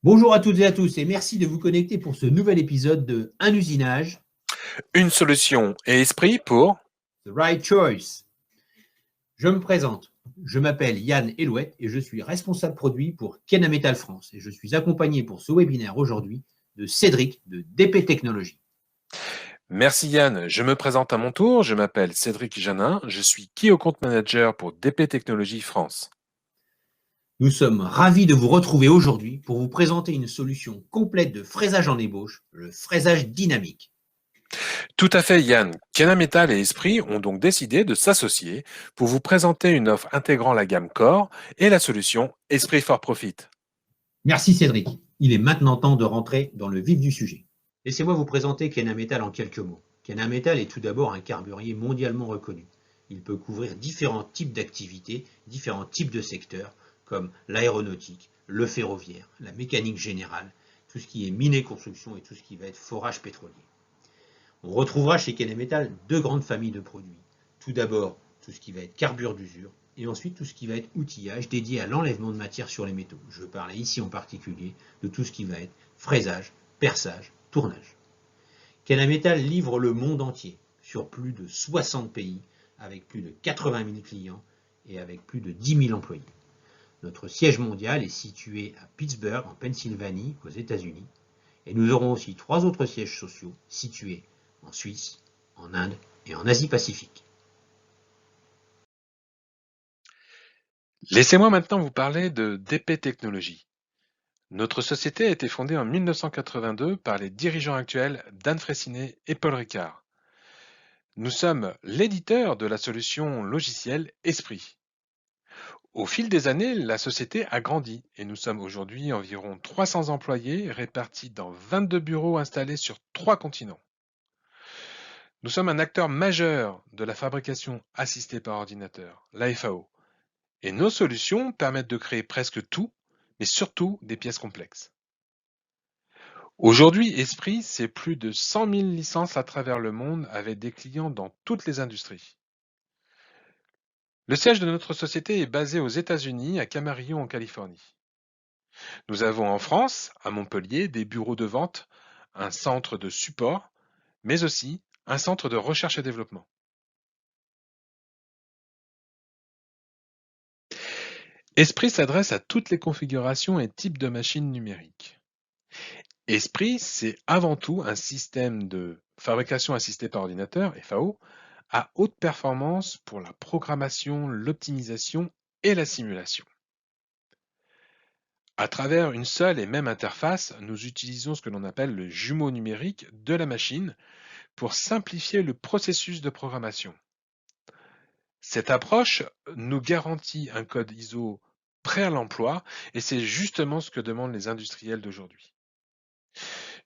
Bonjour à toutes et à tous et merci de vous connecter pour ce nouvel épisode de Un usinage, Une solution et esprit pour The Right Choice. Je me présente, je m'appelle Yann Elouette et je suis responsable produit pour Kenametal France et je suis accompagné pour ce webinaire aujourd'hui de Cédric de DP Technologies. Merci Yann. Je me présente à mon tour. Je m'appelle Cédric Janin. Je suis Key Account Manager pour DP Technologies France. Nous sommes ravis de vous retrouver aujourd'hui pour vous présenter une solution complète de fraisage en ébauche, le fraisage dynamique. Tout à fait Yann. Kenametal et Esprit ont donc décidé de s'associer pour vous présenter une offre intégrant la gamme Core et la solution Esprit for Profit. Merci Cédric. Il est maintenant temps de rentrer dans le vif du sujet. Laissez-moi vous présenter Kenametal en quelques mots. Kenametal est tout d'abord un carburier mondialement reconnu. Il peut couvrir différents types d'activités, différents types de secteurs, comme l'aéronautique, le ferroviaire, la mécanique générale, tout ce qui est miné construction et tout ce qui va être forage pétrolier. On retrouvera chez Kenametal deux grandes familles de produits. Tout d'abord, tout ce qui va être carbure d'usure, et ensuite tout ce qui va être outillage dédié à l'enlèvement de matière sur les métaux. Je parlais ici en particulier de tout ce qui va être fraisage, perçage, tournage. Kenametal livre le monde entier, sur plus de 60 pays, avec plus de 80 000 clients et avec plus de 10 000 employés. Notre siège mondial est situé à Pittsburgh, en Pennsylvanie, aux États-Unis, et nous aurons aussi 3 autres sièges sociaux situés en Suisse, en Inde et en Asie-Pacifique. Laissez-moi maintenant vous parler de DP Technologies. Notre société a été fondée en 1982 par les dirigeants actuels Dan Fressinet et Paul Ricard. Nous sommes l'éditeur de la solution logicielle Esprit. Au fil des années, la société a grandi et nous sommes aujourd'hui environ 300 employés répartis dans 22 bureaux installés sur 3 continents. Nous sommes un acteur majeur de la fabrication assistée par ordinateur, la FAO, et nos solutions permettent de créer presque tout, mais surtout des pièces complexes. Aujourd'hui, Esprit, c'est plus de 100 000 licences à travers le monde avec des clients dans toutes les industries. Le siège de notre société est basé aux États-Unis, à Camarillo, en Californie. Nous avons en France, à Montpellier, des bureaux de vente, un centre de support, mais aussi un centre de recherche et développement. Esprit s'adresse à toutes les configurations et types de machines numériques. Esprit, c'est avant tout un système de fabrication assistée par ordinateur, FAO, à haute performance pour la programmation, l'optimisation et la simulation. À travers une seule et même interface, nous utilisons ce que l'on appelle le jumeau numérique de la machine pour simplifier le processus de programmation. Cette approche nous garantit un code ISO prêt à l'emploi et c'est justement ce que demandent les industriels d'aujourd'hui.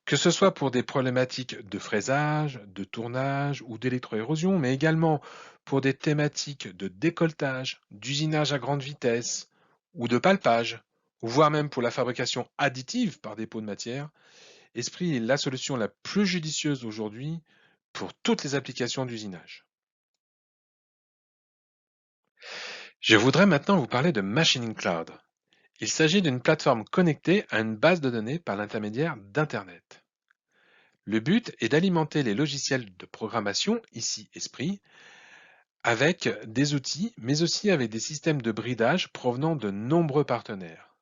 Que ce soit pour des problématiques de fraisage, de tournage ou d'électroérosion, mais également pour des thématiques de décolletage, d'usinage à grande vitesse ou de palpage, voire même pour la fabrication additive par dépôt de matière, Esprit est la solution la plus judicieuse aujourd'hui pour toutes les applications d'usinage. Je voudrais maintenant vous parler de Machining Cloud. Il s'agit d'une plateforme connectée à une base de données par l'intermédiaire d'Internet. Le but est d'alimenter les logiciels de programmation, ici Esprit, avec des outils, mais aussi avec des systèmes de bridage provenant de nombreux partenaires.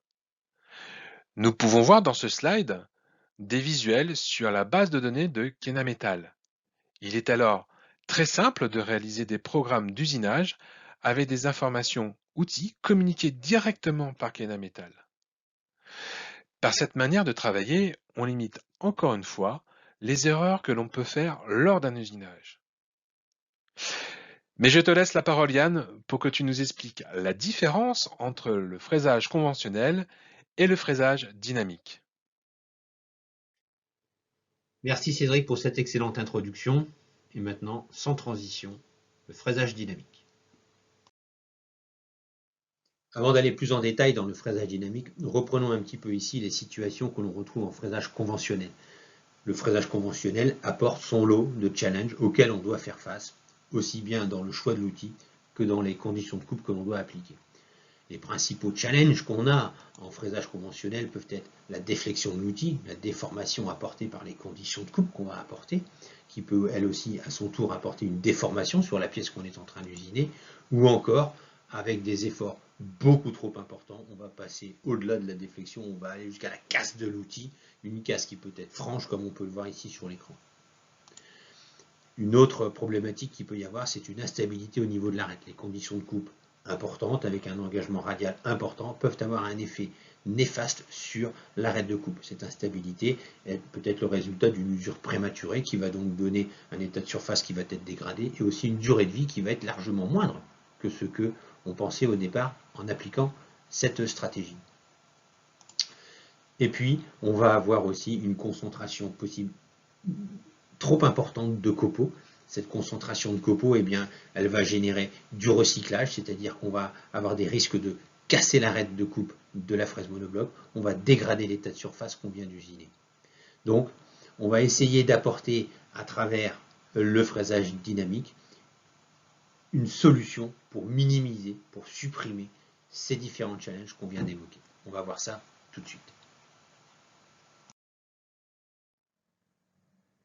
Nous pouvons voir dans ce slide des visuels sur la base de données de Kenametal. Il est alors très simple de réaliser des programmes d'usinage avec des informations outils communiquées directement par Kenametal. Par cette manière de travailler, on limite encore une fois les erreurs que l'on peut faire lors d'un usinage. Mais je te laisse la parole Yann pour que tu nous expliques la différence entre le fraisage conventionnel et le fraisage dynamique. Merci Cédric pour cette excellente introduction. Et maintenant, sans transition, le fraisage dynamique. Avant d'aller plus en détail dans le fraisage dynamique, nous reprenons un petit peu ici les situations que l'on retrouve en fraisage conventionnel. Le fraisage conventionnel apporte son lot de challenges auxquels on doit faire face, aussi bien dans le choix de l'outil que dans les conditions de coupe que l'on doit appliquer. Les principaux challenges qu'on a en fraisage conventionnel peuvent être la déflexion de l'outil, la déformation apportée par les conditions de coupe qu'on va apporter, qui peut elle aussi à son tour apporter une déformation sur la pièce qu'on est en train d'usiner, ou encore avec des efforts beaucoup trop importants, on va passer au-delà de la déflexion, on va aller jusqu'à la casse de l'outil, une casse qui peut être franche comme on peut le voir ici sur l'écran. Une autre problématique qu'il peut y avoir, c'est une instabilité au niveau de l'arête. Les conditions de coupe importantes, avec un engagement radial important, peuvent avoir un effet néfaste sur l'arête de coupe. Cette instabilité est peut-être le résultat d'une usure prématurée qui va donc donner un état de surface qui va être dégradé et aussi une durée de vie qui va être largement moindre que ce que on pensait au départ en appliquant cette stratégie. Et puis, on va avoir aussi une concentration possible trop importante de copeaux. Cette concentration de copeaux, eh bien, elle va générer du recyclage, c'est-à-dire qu'on va avoir des risques de casser l'arête de coupe de la fraise monobloc, on va dégrader l'état de surface qu'on vient d'usiner. Donc, on va essayer d'apporter à travers le fraisage dynamique une solution pour minimiser, pour supprimer ces différents challenges qu'on vient d'évoquer. On va voir ça tout de suite.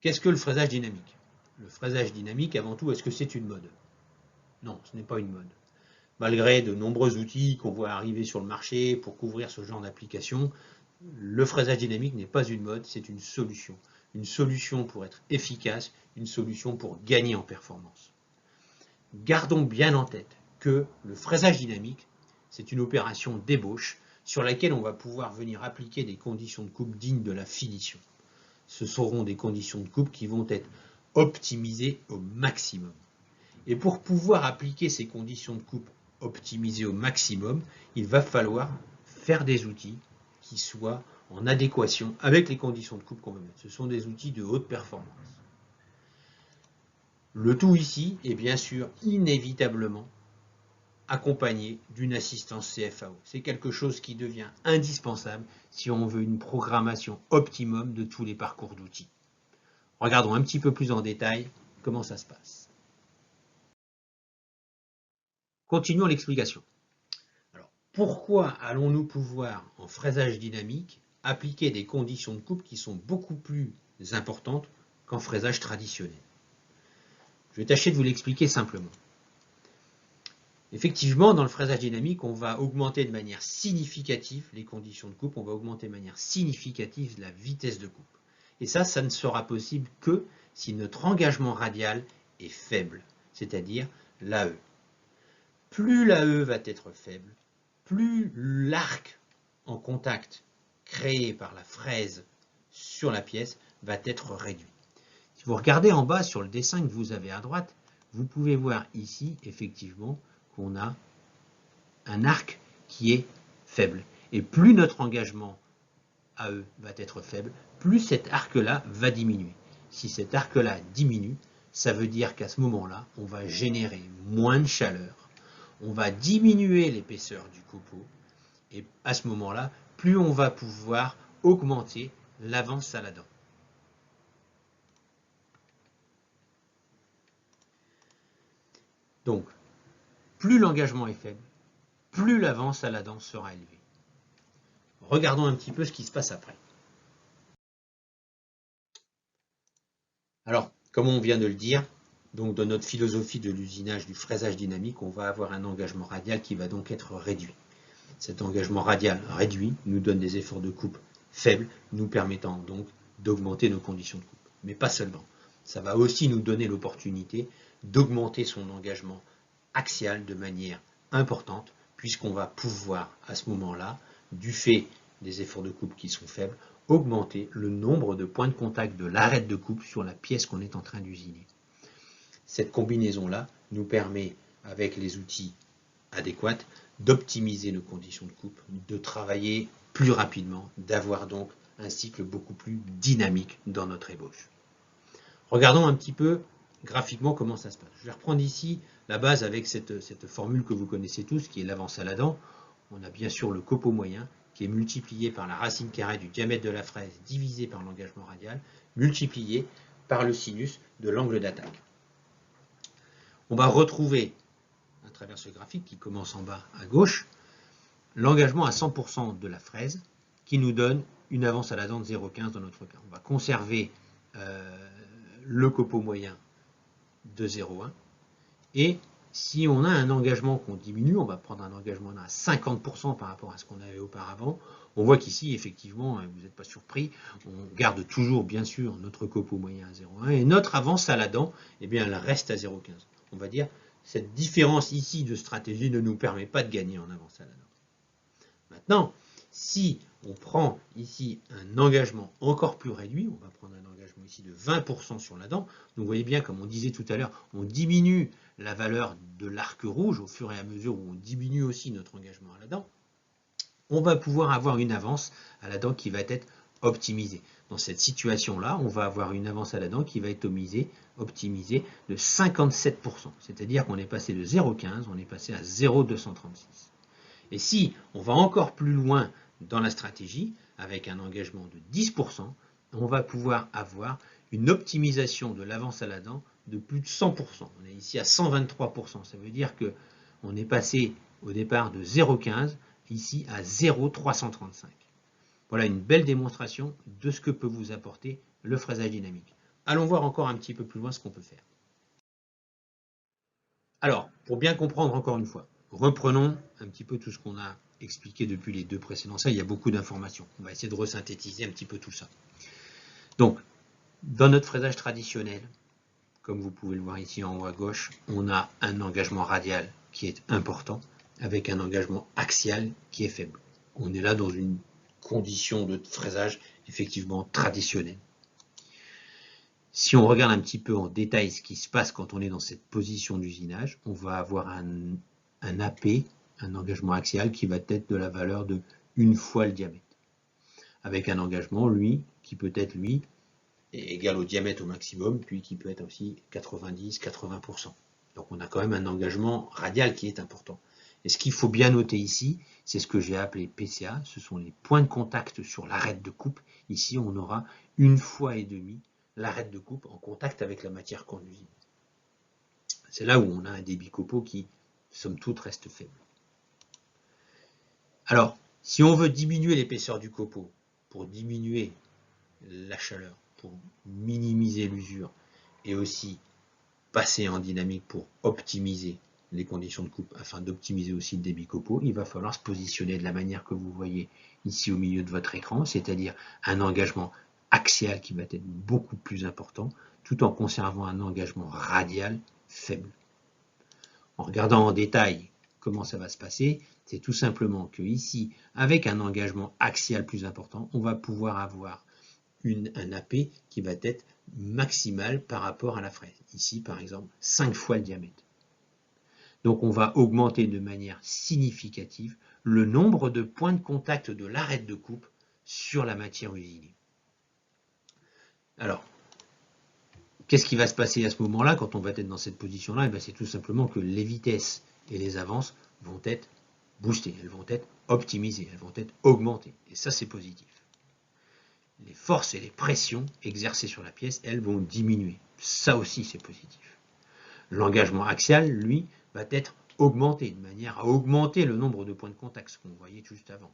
Qu'est-ce que le fraisage dynamique? Le fraisage dynamique, avant tout, est-ce que c'est une mode? Non, ce n'est pas une mode. Malgré de nombreux outils qu'on voit arriver sur le marché pour couvrir ce genre d'application, le fraisage dynamique n'est pas une mode, c'est une solution. Une solution pour être efficace, une solution pour gagner en performance. Gardons bien en tête que le fraisage dynamique, c'est une opération d'ébauche sur laquelle on va pouvoir venir appliquer des conditions de coupe dignes de la finition. Ce seront des conditions de coupe qui vont être optimisées au maximum. Et pour pouvoir appliquer ces conditions de coupe optimisées au maximum, il va falloir faire des outils qui soient en adéquation avec les conditions de coupe qu'on veut mettre. Ce sont des outils de haute performance. Le tout ici est bien sûr inévitablement accompagné d'une assistance CFAO. C'est quelque chose qui devient indispensable si on veut une programmation optimum de tous les parcours d'outils. Regardons un petit peu plus en détail comment ça se passe. Continuons l'explication. Alors, pourquoi allons-nous pouvoir, en fraisage dynamique, appliquer des conditions de coupe qui sont beaucoup plus importantes qu'en fraisage traditionnel? Je vais tâcher de vous l'expliquer simplement. Effectivement, dans le fraisage dynamique, on va augmenter de manière significative les conditions de coupe, on va augmenter de manière significative la vitesse de coupe. Et ça ne sera possible que si notre engagement radial est faible, c'est-à-dire l'AE. Plus l'AE va être faible, plus l'arc en contact créé par la fraise sur la pièce va être réduit. Si vous regardez en bas sur le dessin que vous avez à droite, vous pouvez voir ici effectivement qu'on a un arc qui est faible. Et plus notre engagement AE va être faible, plus cet arc-là va diminuer. Si cet arc-là diminue, ça veut dire qu'à ce moment-là, on va générer moins de chaleur, on va diminuer l'épaisseur du copeau, et à ce moment-là, plus on va pouvoir augmenter l'avance à la dent. Donc, plus l'engagement est faible, plus l'avance à la dent sera élevée. Regardons un petit peu ce qui se passe après. Alors, comme on vient de le dire, donc dans notre philosophie de l'usinage du fraisage dynamique, on va avoir un engagement radial qui va donc être réduit. Cet engagement radial réduit nous donne des efforts de coupe faibles, nous permettant donc d'augmenter nos conditions de coupe. Mais pas seulement. Ça va aussi nous donner l'opportunité d'augmenter son engagement axial de manière importante, puisqu'on va pouvoir à ce moment-là, du fait des efforts de coupe qui sont faibles, augmenter le nombre de points de contact de l'arête de coupe sur la pièce qu'on est en train d'usiner. Cette combinaison-là nous permet, avec les outils adéquats, d'optimiser nos conditions de coupe, de travailler plus rapidement, d'avoir donc un cycle beaucoup plus dynamique dans notre ébauche. Regardons un petit peu graphiquement comment ça se passe. Je vais reprendre ici la base avec cette formule que vous connaissez tous, qui est l'avance à la dent. On a bien sûr le copeau moyen, qui est multiplié par la racine carrée du diamètre de la fraise, divisé par l'engagement radial, multiplié par le sinus de l'angle d'attaque. On va retrouver, à travers ce graphique qui commence en bas à gauche, l'engagement à 100% de la fraise qui nous donne une avance à la dent de 0,15 dans notre cas. On va conserver le copeaux moyen de 0,1 et si on a un engagement qu'on diminue, on va prendre un engagement à 50% par rapport à ce qu'on avait auparavant. On voit qu'ici, effectivement, vous n'êtes pas surpris, on garde toujours, bien sûr, notre copeaux moyen à 0,1 et notre avance à la dent, eh bien, elle reste à 0,15. On va dire, cette différence ici de stratégie ne nous permet pas de gagner en avance à la dent. Maintenant, si on prend ici un engagement encore plus réduit, on va prendre un engagement ici de 20% sur la dent, donc vous voyez bien, comme on disait tout à l'heure, on diminue la valeur de l'arc rouge au fur et à mesure où on diminue aussi notre engagement à la dent, on va pouvoir avoir une avance à la dent qui va être optimisée. Dans cette situation-là, on va avoir une avance à la dent qui va être optimisée de 57%. C'est-à-dire qu'on est passé de 0,15, on est passé à 0,236. Et si on va encore plus loin dans la stratégie, avec un engagement de 10%, on va pouvoir avoir une optimisation de l'avance à la dent de plus de 100%. On est ici à 123%. Ça veut dire qu'on est passé au départ de 0,15 ici à 0,335. Voilà une belle démonstration de ce que peut vous apporter le fraisage dynamique. Allons voir encore un petit peu plus loin ce qu'on peut faire. Alors, pour bien comprendre encore une fois, reprenons un petit peu tout ce qu'on a expliqué depuis les deux précédents. Ça, il y a beaucoup d'informations. On va essayer de resynthétiser un petit peu tout ça. Donc, dans notre fraisage traditionnel, comme vous pouvez le voir ici en haut à gauche, on a un engagement radial qui est important avec un engagement axial qui est faible. On est là dans une condition de fraisage effectivement traditionnelle. Si on regarde un petit peu en détail ce qui se passe quand on est dans cette position d'usinage, on va avoir un AP, un engagement axial qui va être de la valeur de 1 fois le diamètre. Avec un engagement, lui, qui peut être, lui, égal au diamètre au maximum, puis qui peut être aussi 90-80%. Donc on a quand même un engagement radial qui est important. Et ce qu'il faut bien noter ici, c'est ce que j'ai appelé PCA, ce sont les points de contact sur l'arête de coupe. Ici, on aura 1 fois et demi l'arête de coupe en contact avec la matière qu'on usine. C'est là où on a un débit copeaux qui, somme toute, reste faible. Alors, si on veut diminuer l'épaisseur du copeau pour diminuer la chaleur, pour minimiser l'usure et aussi passer en dynamique pour optimiser les conditions de coupe afin d'optimiser aussi le débit copeaux, il va falloir se positionner de la manière que vous voyez ici au milieu de votre écran, c'est-à-dire un engagement axial qui va être beaucoup plus important, tout en conservant un engagement radial faible. En regardant en détail comment ça va se passer, c'est tout simplement que ici, avec un engagement axial plus important, on va pouvoir avoir un AP qui va être maximal par rapport à la fraise. Ici, par exemple, 5 fois le diamètre. Donc on va augmenter de manière significative le nombre de points de contact de l'arête de coupe sur la matière usinée. Alors, qu'est-ce qui va se passer à ce moment-là quand on va être dans cette position-là? C'est tout simplement que les vitesses et les avances vont être boostées, elles vont être optimisées, elles vont être augmentées. Et ça, c'est positif. Les forces et les pressions exercées sur la pièce, elles vont diminuer. Ça aussi, c'est positif. L'engagement axial, lui, va être augmenté de manière à augmenter le nombre de points de contact, ce qu'on voyait juste avant.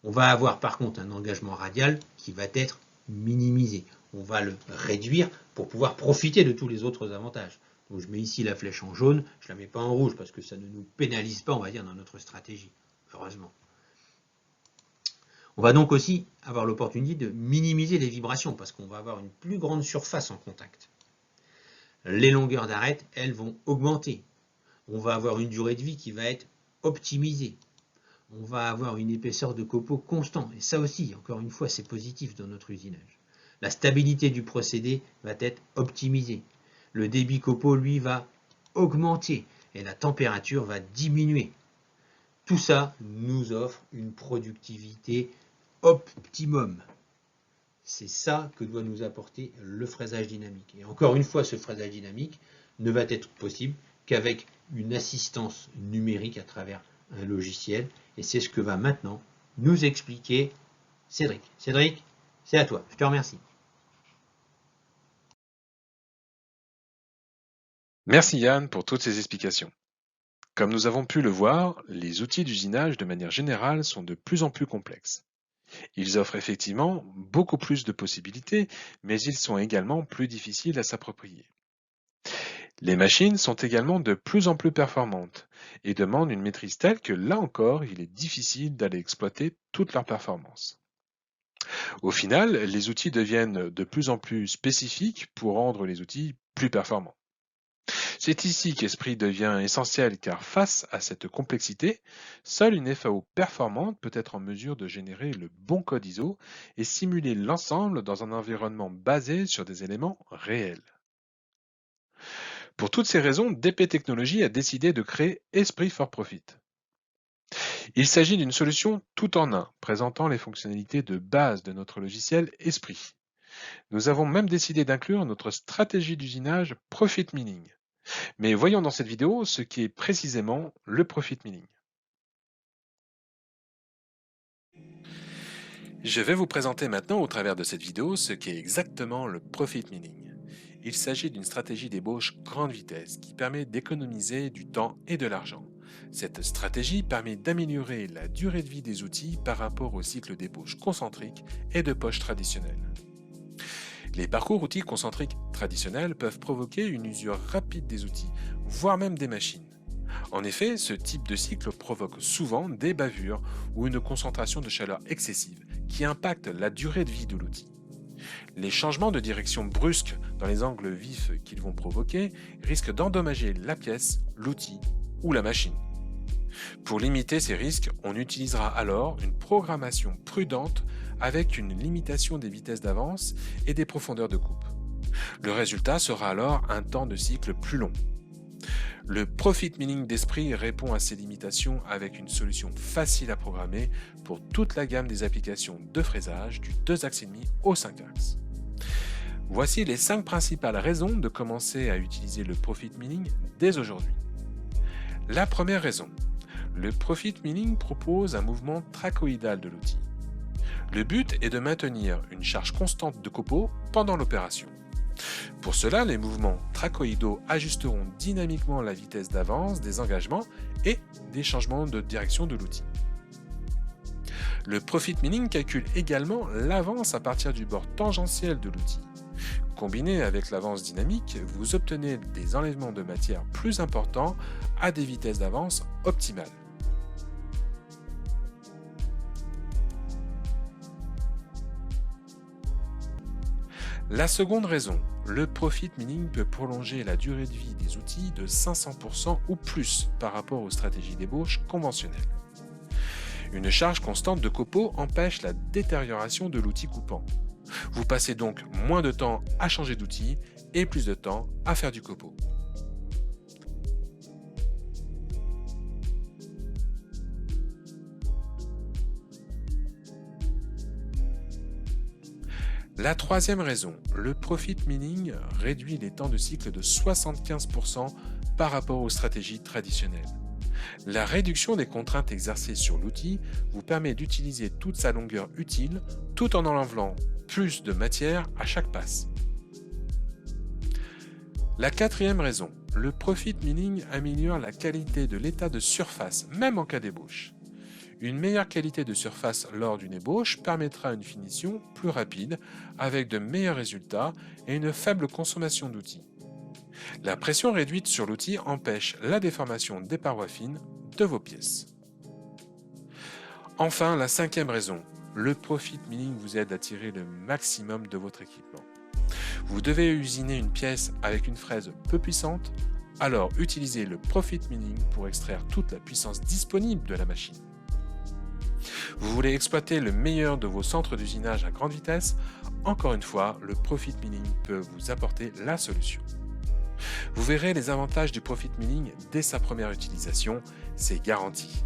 On va avoir par contre un engagement radial qui va être minimisé. On va le réduire pour pouvoir profiter de tous les autres avantages. Donc je mets ici la flèche en jaune, je ne la mets pas en rouge parce que ça ne nous pénalise pas, on va dire, dans notre stratégie, heureusement. On va donc aussi avoir l'opportunité de minimiser les vibrations parce qu'on va avoir une plus grande surface en contact. Les longueurs d'arête, elles vont augmenter. On va avoir une durée de vie qui va être optimisée. On va avoir une épaisseur de copeaux constant. Et ça aussi, encore une fois, c'est positif dans notre usinage. La stabilité du procédé va être optimisée. Le débit copeaux, lui, va augmenter et la température va diminuer. Tout ça nous offre une productivité optimum. C'est ça que doit nous apporter le fraisage dynamique. Et encore une fois, ce fraisage dynamique ne va être possible qu'avec une assistance numérique à travers un logiciel. Et c'est ce que va maintenant nous expliquer Cédric. Cédric, c'est à toi. Je te remercie. Merci Yann pour toutes ces explications. Comme nous avons pu le voir, les outils d'usinage de manière générale sont de plus en plus complexes. Ils offrent effectivement beaucoup plus de possibilités, mais ils sont également plus difficiles à s'approprier. Les machines sont également de plus en plus performantes et demandent une maîtrise telle que là encore, il est difficile d'aller exploiter toutes leurs performances. Au final, les outils deviennent de plus en plus spécifiques pour rendre les outils plus performants. C'est ici qu'Esprit devient essentiel car face à cette complexité, seule une FAO performante peut être en mesure de générer le bon code ISO et simuler l'ensemble dans un environnement basé sur des éléments réels. Pour toutes ces raisons, DP Technologies a décidé de créer Esprit for Profit. Il s'agit d'une solution tout en un, présentant les fonctionnalités de base de notre logiciel Esprit. Nous avons même décidé d'inclure notre stratégie d'usinage Profit Mining. Mais voyons dans cette vidéo ce qu'est précisément le Profit Mining. Je vais vous présenter maintenant au travers de cette vidéo ce qu'est exactement le Profit Mining. Il s'agit d'une stratégie d'ébauche grande vitesse qui permet d'économiser du temps et de l'argent. Cette stratégie permet d'améliorer la durée de vie des outils par rapport au cycle d'ébauche concentrique et de poche traditionnelle. Les parcours outils concentriques traditionnels peuvent provoquer une usure rapide des outils, voire même des machines. En effet, ce type de cycle provoque souvent des bavures ou une concentration de chaleur excessive qui impacte la durée de vie de l'outil. Les changements de direction brusques dans les angles vifs qu'ils vont provoquer risquent d'endommager la pièce, l'outil ou la machine. Pour limiter ces risques, on utilisera alors une programmation prudente avec une limitation des vitesses d'avance et des profondeurs de coupe. Le résultat sera alors un temps de cycle plus long. Le Profit Mining d'Esprit répond à ces limitations avec une solution facile à programmer pour toute la gamme des applications de fraisage du 2 axes et demi au 5 axes. Voici les 5 principales raisons de commencer à utiliser le Profit Mining dès aujourd'hui. La première raison, le Profit Mining propose un mouvement trachoïdal de l'outil. Le but est de maintenir une charge constante de copeaux pendant l'opération. Pour cela, les mouvements trachoïdaux ajusteront dynamiquement la vitesse d'avance des engagements et des changements de direction de l'outil. Le Profit Mining calcule également l'avance à partir du bord tangentiel de l'outil. Combiné avec l'avance dynamique, vous obtenez des enlèvements de matière plus importants à des vitesses d'avance optimales. La seconde raison, le Profit Mining peut prolonger la durée de vie des outils de 500% ou plus par rapport aux stratégies d'ébauche conventionnelles. Une charge constante de copeaux empêche la détérioration de l'outil coupant. Vous passez donc moins de temps à changer d'outil et plus de temps à faire du copeau. La troisième raison, le Profit Mining réduit les temps de cycle de 75% par rapport aux stratégies traditionnelles. La réduction des contraintes exercées sur l'outil vous permet d'utiliser toute sa longueur utile tout en enlevant plus de matière à chaque passe. La quatrième raison, le Profit Mining améliore la qualité de l'état de surface, même en cas d'ébauche. Une meilleure qualité de surface lors d'une ébauche permettra une finition plus rapide, avec de meilleurs résultats et une faible consommation d'outils. La pression réduite sur l'outil empêche la déformation des parois fines de vos pièces. Enfin, la cinquième raison, le Profit Mining vous aide à tirer le maximum de votre équipement. Vous devez usiner une pièce avec une fraise peu puissante, alors utilisez le Profit Mining pour extraire toute la puissance disponible de la machine. Vous voulez exploiter le meilleur de vos centres d'usinage à grande vitesse? Encore une fois, le Profit Mining peut vous apporter la solution. Vous verrez les avantages du Profit Mining dès sa première utilisation, c'est garanti.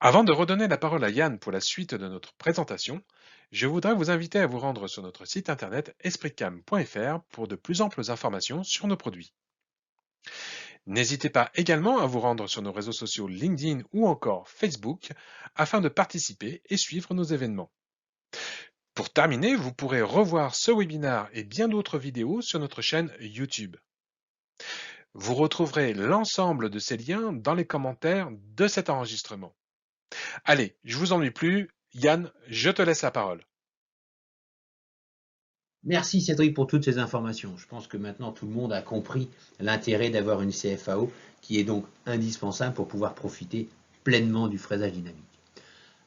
Avant de redonner la parole à Yann pour la suite de notre présentation, je voudrais vous inviter à vous rendre sur notre site internet espritcam.fr pour de plus amples informations sur nos produits. N'hésitez pas également à vous rendre sur nos réseaux sociaux LinkedIn ou encore Facebook afin de participer et suivre nos événements. Pour terminer, vous pourrez revoir ce webinaire et bien d'autres vidéos sur notre chaîne YouTube. Vous retrouverez l'ensemble de ces liens dans les commentaires de cet enregistrement. Allez, je vous ennuie plus. Yann, je te laisse la parole. Merci Cédric pour toutes ces informations. Je pense que maintenant tout le monde a compris l'intérêt d'avoir une CFAO qui est donc indispensable pour pouvoir profiter pleinement du fraisage dynamique.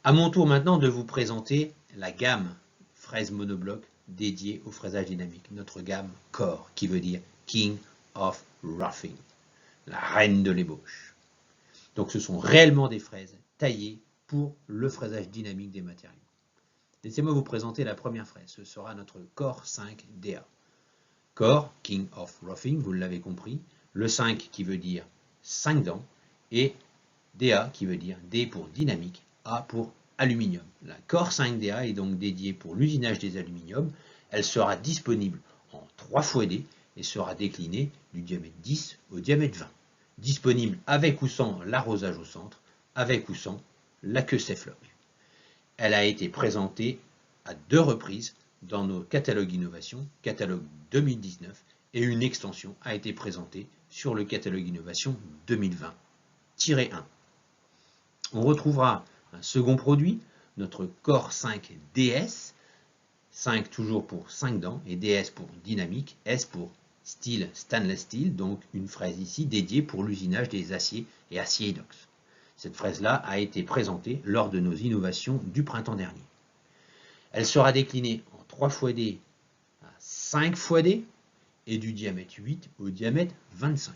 À mon tour maintenant de vous présenter la gamme fraise monobloc dédiée au fraisage dynamique, notre gamme Core qui veut dire King of Roughing, la reine de l'ébauche. Donc ce sont réellement des fraises taillées pour le fraisage dynamique des matériaux. Laissez-moi vous présenter la première fraise, ce sera notre Core 5 DA. Core, King of Roughing, vous l'avez compris, le 5 qui veut dire 5 dents, et DA qui veut dire D pour dynamique, A pour aluminium. La Core 5 DA est donc dédiée pour l'usinage des aluminiums. Elle sera disponible en 3 fois D et sera déclinée du diamètre 10 au diamètre 20. Disponible avec ou sans l'arrosage au centre, avec ou sans la queue Cefloc. Elle a été présentée à 2 reprises dans nos catalogues innovation, catalogue 2019, et une extension a été présentée sur le catalogue innovation 2020-1. On retrouvera un second produit, notre Core 5 DS, 5 toujours pour 5 dents, et DS pour dynamique, S pour steel stainless steel, donc une fraise ici dédiée pour l'usinage des aciers et aciers inox. Cette fraise-là a été présentée lors de nos innovations du printemps dernier. Elle sera déclinée en 3 fois D à 5 fois D et du diamètre 8 au diamètre 25.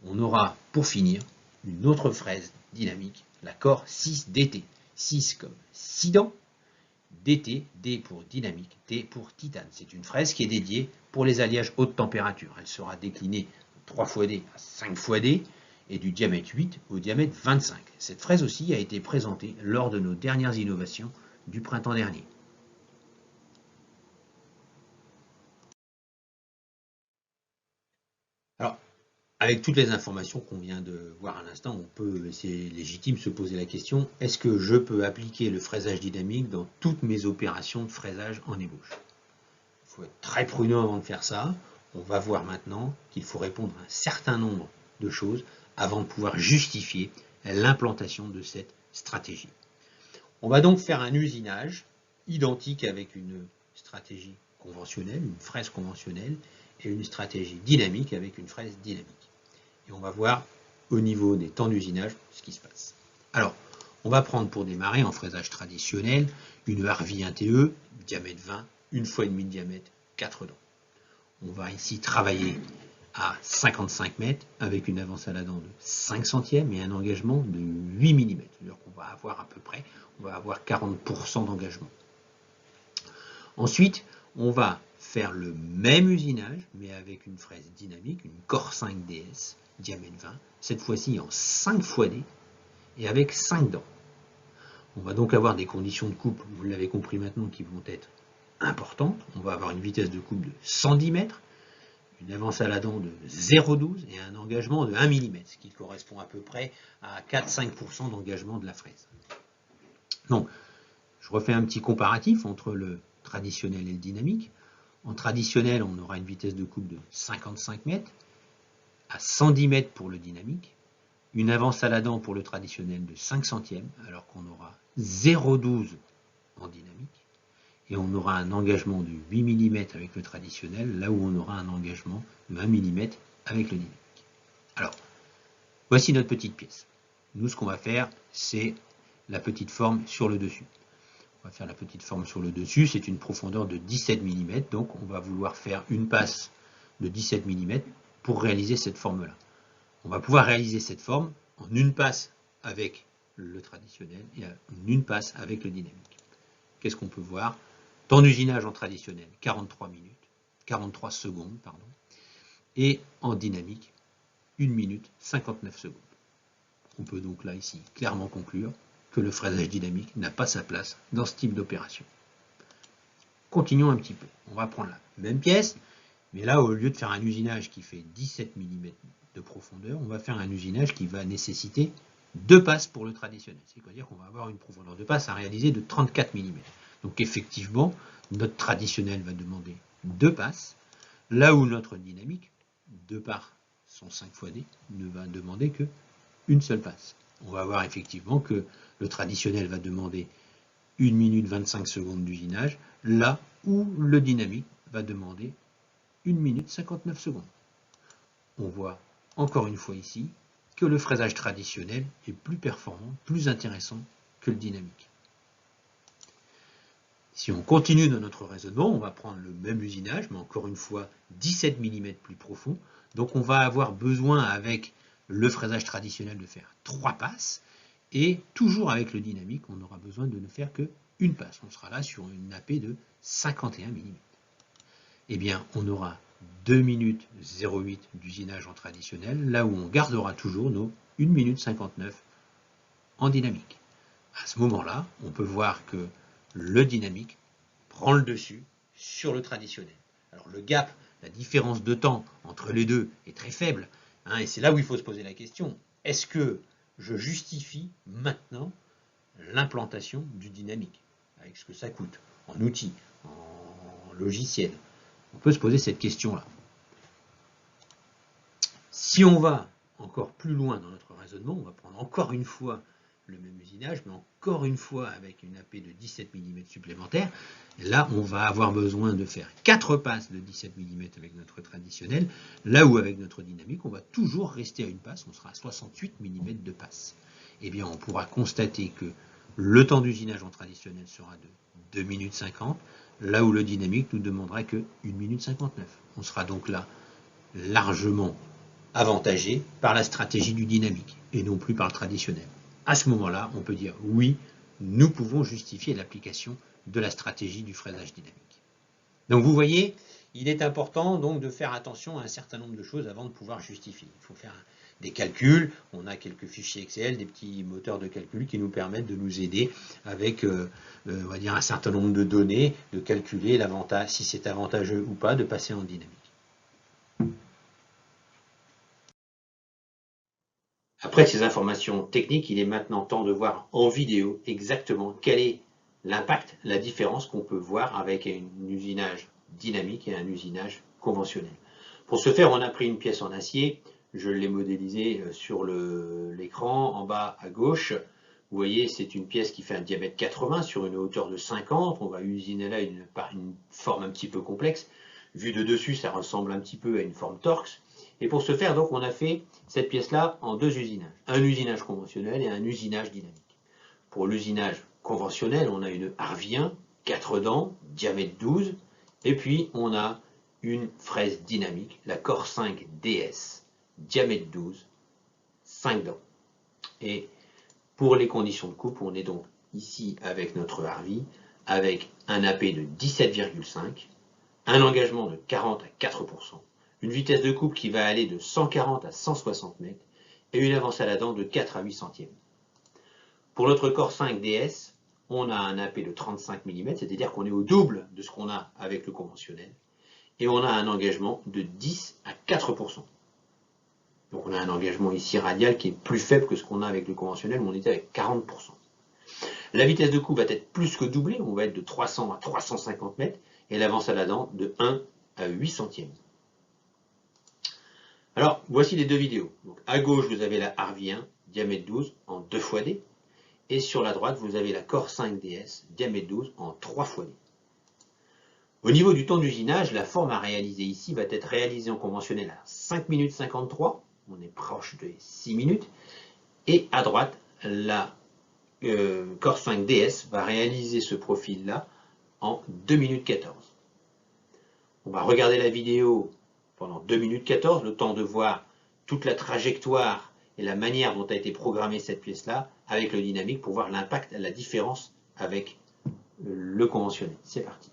On aura pour finir une autre fraise dynamique, la Core 6 DT. 6 comme 6 dents, DT, D pour dynamique, T pour titane. C'est une fraise qui est dédiée pour les alliages haute température. Elle sera déclinée de 3 fois D à 5 fois D et du diamètre 8 au diamètre 25. Cette fraise aussi a été présentée lors de nos dernières innovations du printemps dernier. Alors, avec toutes les informations qu'on vient de voir à l'instant, on peut, c'est légitime, se poser la question, est-ce que je peux appliquer le fraisage dynamique dans toutes mes opérations de fraisage en ébauche? Il faut être très prudent avant de faire ça. On va voir maintenant qu'il faut répondre à un certain nombre de choses avant de pouvoir justifier l'implantation de cette stratégie. On va donc faire un usinage identique avec une stratégie conventionnelle, une fraise conventionnelle, et une stratégie dynamique avec une fraise dynamique. Et on va voir au niveau des temps d'usinage ce qui se passe. Alors, on va prendre pour démarrer en fraisage traditionnel une Harvey 1TE, diamètre 20, 1 fois et demi de diamètre, 4 dents. On va ici travailler à 55 mètres avec une avance à la dent de 5 centièmes et un engagement de 8 mm. C'est-à-dire qu'on va avoir à peu près, on va avoir 40% d'engagement. Ensuite, on va faire le même usinage, mais avec une fraise dynamique, une Core 5 DS, diamètre 20, cette fois-ci en 5 fois D et avec 5 dents. On va donc avoir des conditions de coupe, vous l'avez compris maintenant, qui vont être importantes. On va avoir une vitesse de coupe de 110 mètres, une avance à la dent de 0,12 et un engagement de 1 mm, ce qui correspond à peu près à 4-5% d'engagement de la fraise. Donc, je refais un petit comparatif entre le traditionnel et le dynamique. En traditionnel, on aura une vitesse de coupe de 55 mètres, à 110 mètres pour le dynamique, une avance à la dent pour le traditionnel de 5 centièmes, alors qu'on aura 0,12 en dynamique, et on aura un engagement de 8 mm avec le traditionnel, là où on aura un engagement de 1 mm avec le dynamique. Alors, voici notre petite pièce. Nous, ce qu'on va faire, c'est la petite forme sur le dessus. On va faire la petite forme sur le dessus, c'est une profondeur de 17 mm, donc on va vouloir faire une passe de 17 mm pour réaliser cette forme-là. On va pouvoir réaliser cette forme en une passe avec le traditionnel et en une passe avec le dynamique. Qu'est-ce qu'on peut voir? Temps d'usinage en traditionnel, 43 minutes, 43 secondes, pardon, et en dynamique, 1 minute 59 secondes. On peut donc là, ici, clairement conclure que le fraisage dynamique n'a pas sa place dans ce type d'opération. Continuons un petit peu. On va prendre la même pièce, Mais là, au lieu de faire un usinage qui fait 17 mm de profondeur, on va faire un usinage qui va nécessiter 2 passes pour le traditionnel. C'est-à-dire qu'on va avoir une profondeur de passe à réaliser de 34 mm. Donc effectivement, notre traditionnel va demander 2 passes, là où notre dynamique, de par son 5 fois D, ne va demander que une seule passe. On va voir effectivement que le traditionnel va demander 1 minute 25 secondes d'usinage, là où le dynamique va demander 1 minute 59 secondes. On voit encore une fois ici que le fraisage traditionnel est plus performant, plus intéressant que le dynamique. Si on continue dans notre raisonnement, on va prendre le même usinage, mais encore une fois 17 mm plus profond. Donc on va avoir besoin avec le fraisage traditionnel de faire 3 passes, et toujours avec le dynamique, on aura besoin de ne faire qu'une passe. On sera là sur une AP de 51 mm. Eh bien, on aura 2 minutes 08 d'usinage en traditionnel, là où on gardera toujours nos 1 minute 59 en dynamique. À ce moment-là, on peut voir que le dynamique prend le dessus sur le traditionnel. Alors le gap, la différence de temps entre les deux est très faible, hein, et c'est là où il faut se poser la question. Est-ce que je justifie maintenant l'implantation du dynamique, avec ce que ça coûte, en outils, en logiciel? On peut se poser cette question-là. Si on va encore plus loin dans notre raisonnement, on va prendre encore une fois le même usinage, mais encore une fois avec une AP de 17 mm supplémentaire. Et là, on va avoir besoin de faire 4 passes de 17 mm avec notre traditionnel, là où avec notre dynamique, on va toujours rester à une passe, on sera à 68 mm de passe. Eh bien, on pourra constater que le temps d'usinage en traditionnel sera de 2 minutes 50, là où le dynamique nous demandera que 1 minute 59. On sera donc là largement avantagé par la stratégie du dynamique et non plus par le traditionnel. À ce moment-là, on peut dire oui, nous pouvons justifier l'application de la stratégie du fraisage dynamique. Donc vous voyez, il est important donc de faire attention à un certain nombre de choses avant de pouvoir justifier. Il faut faire des calculs, on a quelques fichiers Excel, des petits moteurs de calcul qui nous permettent de nous aider avec on va dire un certain nombre de données, de calculer l'avantage, si c'est avantageux ou pas de passer en dynamique. Après ces informations techniques, il est maintenant temps de voir en vidéo exactement quel est l'impact, la différence qu'on peut voir avec un usinage dynamique et un usinage conventionnel. Pour ce faire, on a pris une pièce en acier, je l'ai modélisée sur l'écran en bas à gauche. Vous voyez, c'est une pièce qui fait un diamètre 80 sur une hauteur de 50. On va usiner là par une forme un petit peu complexe. Vu de dessus, ça ressemble un petit peu à une forme Torx. Et pour ce faire, donc, on a fait cette pièce-là en 2 usinages. Un usinage conventionnel et un usinage dynamique. Pour l'usinage conventionnel, on a une Harvien, 4 dents, diamètre 12. Et puis, on a une fraise dynamique, la Core 5 DS, diamètre 12, 5 dents. Et pour les conditions de coupe, on est donc ici avec notre Harvie, avec un AP de 17,5, un engagement de 40 à 4%, une vitesse de coupe qui va aller de 140 à 160 mètres et une avance à la dent de 4 à 8 centièmes. Pour notre Core 5 DS, on a un AP de 35 mm, c'est-à-dire qu'on est au double de ce qu'on a avec le conventionnel, et on a un engagement de 10 à 4%. Donc on a un engagement ici radial qui est plus faible que ce qu'on a avec le conventionnel, où on était avec 40%. La vitesse de coupe va être plus que doublée, on va être de 300 à 350 mètres, et l'avance à la dent de 1 à 8 centièmes. Alors, voici les deux vidéos. Donc, à gauche, vous avez la Harvie 1, diamètre 12, en 2 x D. Et sur la droite, vous avez la Core 5 DS, diamètre 12, en 3 x D. Au niveau du temps d'usinage, la forme à réaliser ici va être réalisée en conventionnel à 5 minutes 53. On est proche de 6 minutes. Et à droite, la Core 5 DS va réaliser ce profil-là en 2 minutes 14. On va regarder la vidéo pendant 2 minutes 14, le temps de voir toute la trajectoire et la manière dont a été programmée cette pièce-là avec le dynamique pour voir l'impact, la différence avec le conventionnel. C'est parti.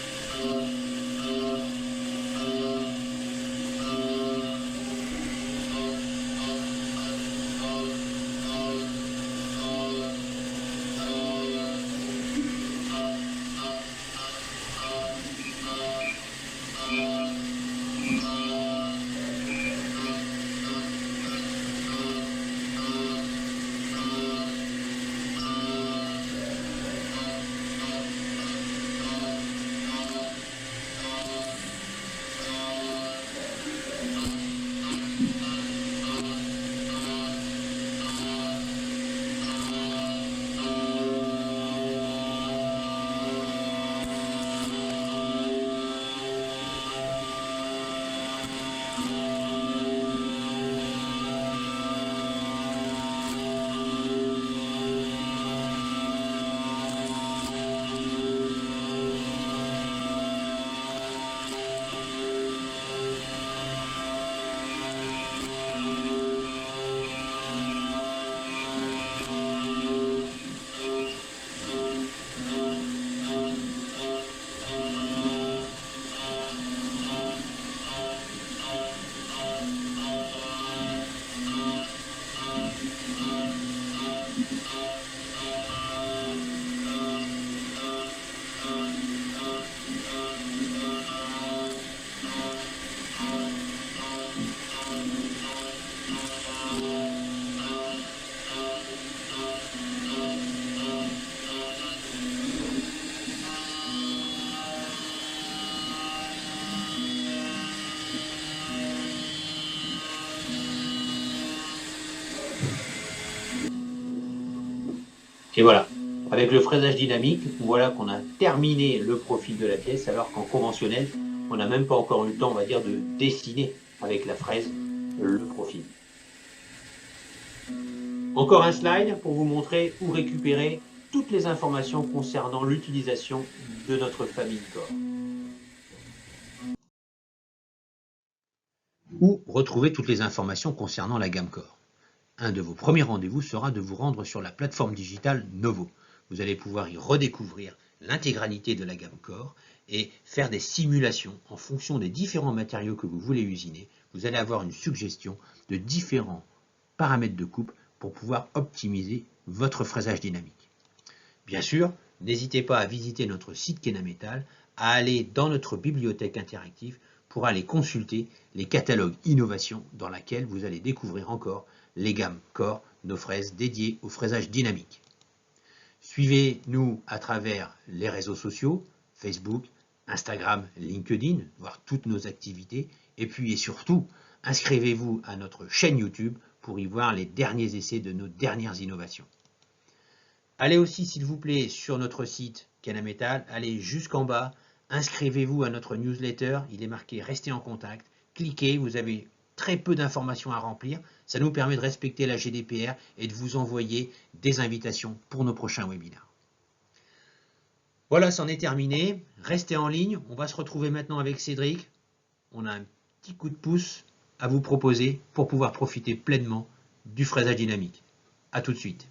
Et voilà, avec le fraisage dynamique, voilà qu'on a terminé le profil de la pièce, alors qu'en conventionnel, on n'a même pas encore eu le temps, on va dire, de dessiner avec la fraise le profil. Encore un slide pour vous montrer où récupérer toutes les informations concernant l'utilisation de notre famille Core. Ou retrouver toutes les informations concernant la gamme Core. Un de vos premiers rendez-vous sera de vous rendre sur la plateforme digitale Novo. Vous allez pouvoir y redécouvrir l'intégralité de la gamme Core et faire des simulations en fonction des différents matériaux que vous voulez usiner. Vous allez avoir une suggestion de différents paramètres de coupe pour pouvoir optimiser votre fraisage dynamique. Bien sûr, n'hésitez pas à visiter notre site Kenametal, à aller dans notre bibliothèque interactive pour aller consulter les catalogues innovation dans laquelle vous allez découvrir encore les gammes Core, nos fraises dédiées au fraisage dynamique. Suivez-nous à travers les réseaux sociaux, Facebook, Instagram, LinkedIn, voir toutes nos activités. Et puis et surtout, inscrivez-vous à notre chaîne YouTube pour y voir les derniers essais de nos dernières innovations. Allez aussi, s'il vous plaît, sur notre site Kenametal, allez jusqu'en bas, inscrivez-vous à notre newsletter, il est marqué « Restez en contact ». Cliquez, vous avez très peu d'informations à remplir. Ça nous permet de respecter la GDPR et de vous envoyer des invitations pour nos prochains webinaires. Voilà, c'en est terminé. Restez en ligne. On va se retrouver maintenant avec Cédric. On a un petit coup de pouce à vous proposer pour pouvoir profiter pleinement du fraisage dynamique. À tout de suite.